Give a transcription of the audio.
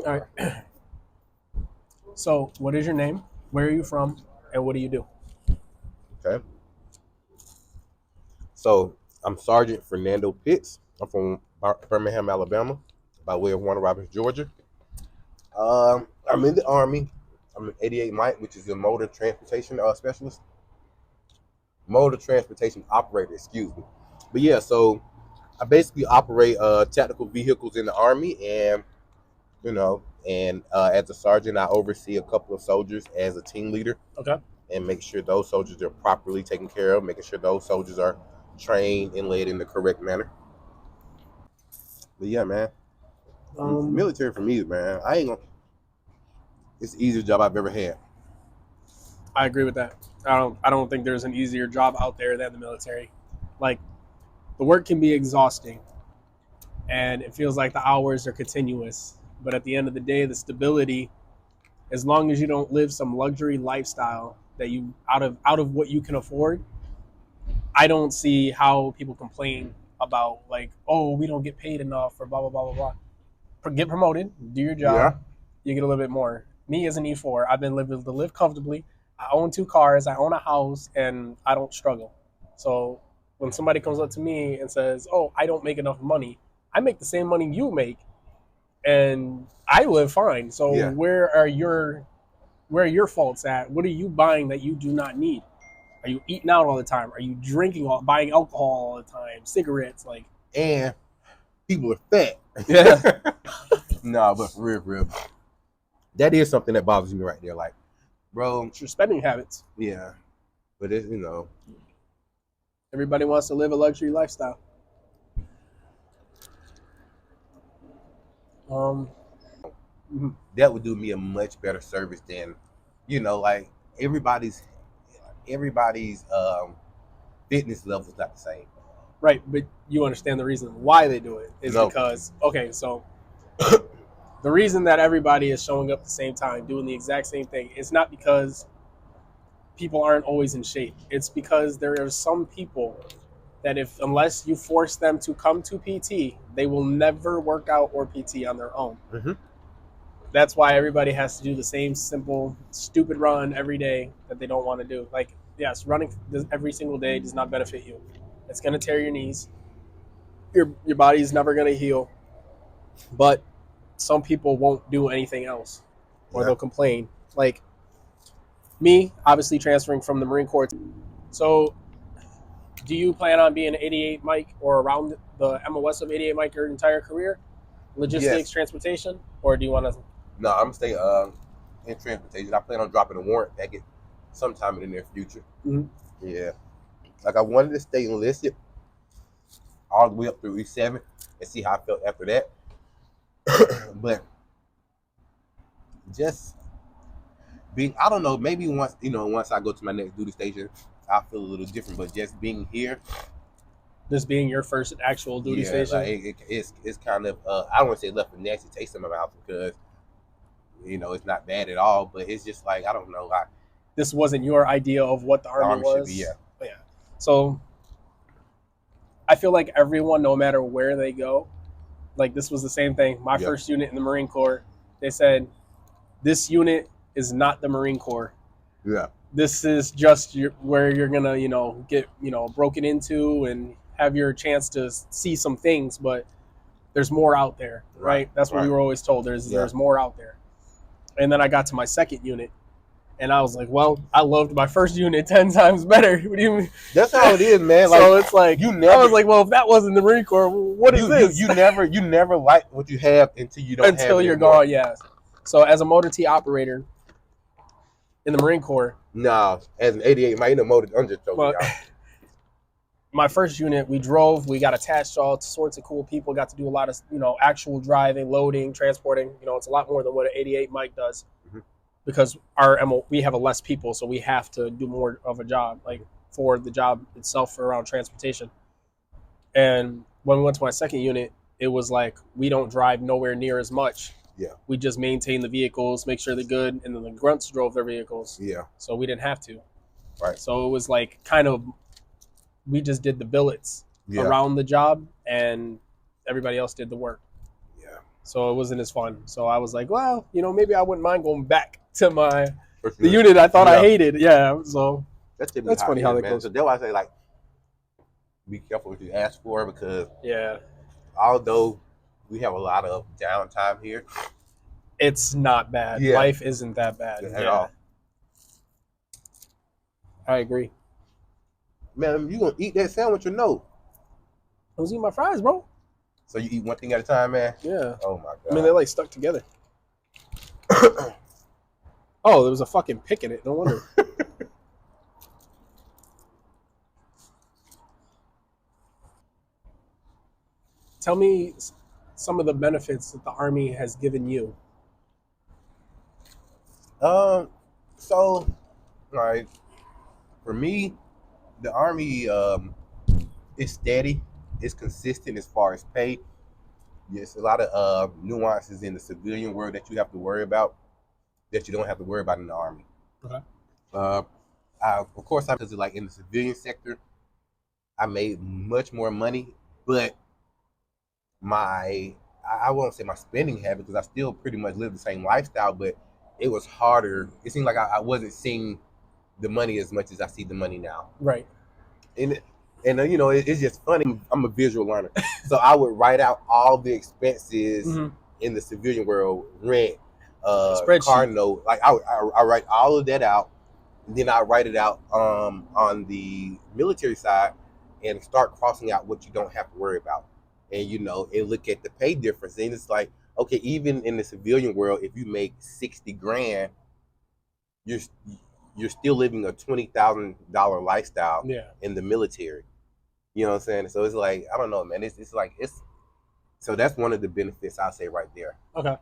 All right. So, what is your name? Where are you from? And what do you do? Okay. So I'm Sergeant Fernando Pitts. I'm from Birmingham, Alabama, by way of Warner Robins, Georgia. I'm in the Army. I'm an 88 Mike, which is a motor transportation specialist, motor transportation operator, excuse me. But yeah, so I basically operate tactical vehicles in the Army, and as a sergeant, I oversee a couple of soldiers as a team leader Okay. and make sure those soldiers are properly taken care of, making sure those soldiers are trained and led in the correct manner. But yeah, man, Um, military for me, man, I ain't gonna. It's the easiest job I've ever had. I agree with that. I don't think there's an easier job out there than the military. Like the work can be exhausting and it feels like the hours are continuous. But at the end of the day, the stability, as long as you don't live some luxury lifestyle that you out of what you can afford, I don't see how people complain about like, oh, we don't get paid enough or blah blah blah blah blah. Get promoted, do your Yeah, job, you get a little bit more. Me as an E4, I've been able to live comfortably. I own two cars, I own a house, and I don't struggle. So when somebody comes up to me and says, "Oh, I don't make enough money," I make the same money you make, and I live fine. So yeah, where are your faults at? What are you buying that you do not need? Are you eating out all the time? Are you buying alcohol all the time? Cigarettes, like and people are fat. yeah, Nah, but for real, that is something that bothers me right there. Like, bro, it's your spending habits. yeah, but it's Everybody wants to live a luxury lifestyle. Um, mhm. that would do me a much better service than, like everybody's everybody's fitness level is not the same. Right, but you understand the reason why they do it is No, because okay, so the reason that everybody is showing up at the same time doing the exact same thing is not because people aren't always in shape. It's because there are some people that if unless you force them to come to PT, they will never work out or PT on their own. hmm That's why everybody has to do the same simple, stupid run every day that they don't want to do. Like, yes, running every single day does not benefit you. It's going to tear your knees. Your body's never going to heal. But some people won't do anything else, or yeah, they'll complain. Like me, obviously transferring from the Marine Corps. So, do you plan on being an 88 Mike or around the MOS of 88 Mike your entire career? Logistics, yes. transportation, or do you want to? No, I'm gonna stay in transportation. I plan on dropping a warrant back at sometime in the near future. Mhm. Yeah, like I wanted to stay enlisted all the way up through E7 and see how I felt after that. But just being, I don't know, maybe once I go to my next duty station, I'll feel a little different. But just being here, This being your first actual duty yeah, like station? it's kind of I don't want to say left a nasty taste in my mouth because it's not bad at all, but it's just like I don't know, like This wasn't your idea of what the the Army army should be, yeah, was? Yeah. So, I feel like everyone, no matter where they go, like this was the same thing. My yeah, first unit in the Marine Corps, they said, this unit is not the Marine Corps. yeah, This is just where you're gonna, get, broken into and have your chance to see some things, but there's more out there, right, right? That's what we right, were always told. There's yeah. there's more out there. And then I got to my second unit, and I was like, well, I loved my first unit 10 times better. What do you mean? That's how it is, man. Like So it's like you I never, was like, well, if that wasn't the Marine Corps, what is this? you never like what you have until you don't have Until it you're anymore. gone, yeah. So as a motor T operator in the Marine Corps, Nah, as an 88, man, motor. I'm just joking, well, y'all. my first unit, we drove, we got attached to all sorts of cool people, got to do a lot of, actual driving, loading, transporting. It's a lot more than what an 88 Mike does Mhm. because we have a less people, so we have to do more of a job, like for the job itself for around transportation. And when we went to my second unit, it was like we don't drive nowhere near as much. Yeah, We just maintain the vehicles, make sure they're good, and then the grunts drove their vehicles, yeah, so we didn't have to. right, So it was like kind of we just did the billets yeah, around the job, and everybody else did the work. yeah. so it wasn't as fun. So I was like, well, maybe I wouldn't mind going back to For the sure. unit I thought I Yeah, hated. Yeah, so that's typically that's how it funny how is, that man. goes. So that's why I say like, be careful what you ask for because Yeah, although we have a lot of downtime here, it's not bad. yeah, Life isn't that bad. at Yeah, all. I agree. Man, you gonna eat that sandwich or no? I was eating my fries, bro. So you eat one thing at a time, man. Yeah, Oh my I mean they're god. like stuck together. Oh, there was a fucking pick in it. No wonder. Tell me some of the benefits that the army has given you. um, so like for me, the army is steady, it's consistent as far as pay. Yes, a lot of nuances in the civilian world that you have to worry about that you don't have to worry about in the army. Okay. Uh, of course, because like in the civilian sector, I made much more money, but my I won't say my spending habit because I still pretty much live the same lifestyle, but it was harder. It seemed like I wasn't seeing the money as much as I see the money now. Right. And it's just funny. I'm a visual learner, so I would write out all the expenses Mm-hmm. in the civilian world, rent, A car spreadsheet. note. Like I write all of that out, and then I write it out on the military side, and start crossing out what you don't have to worry about, and and look at the pay difference. And it's like, okay, even in the civilian world, if you make 60 grand, you're you're still living a $20,000 lifestyle Yeah. in the military. You know what I'm saying? So it's like, I don't know, man. It's like it's so that's one of the benefits I'll say right there. Okay.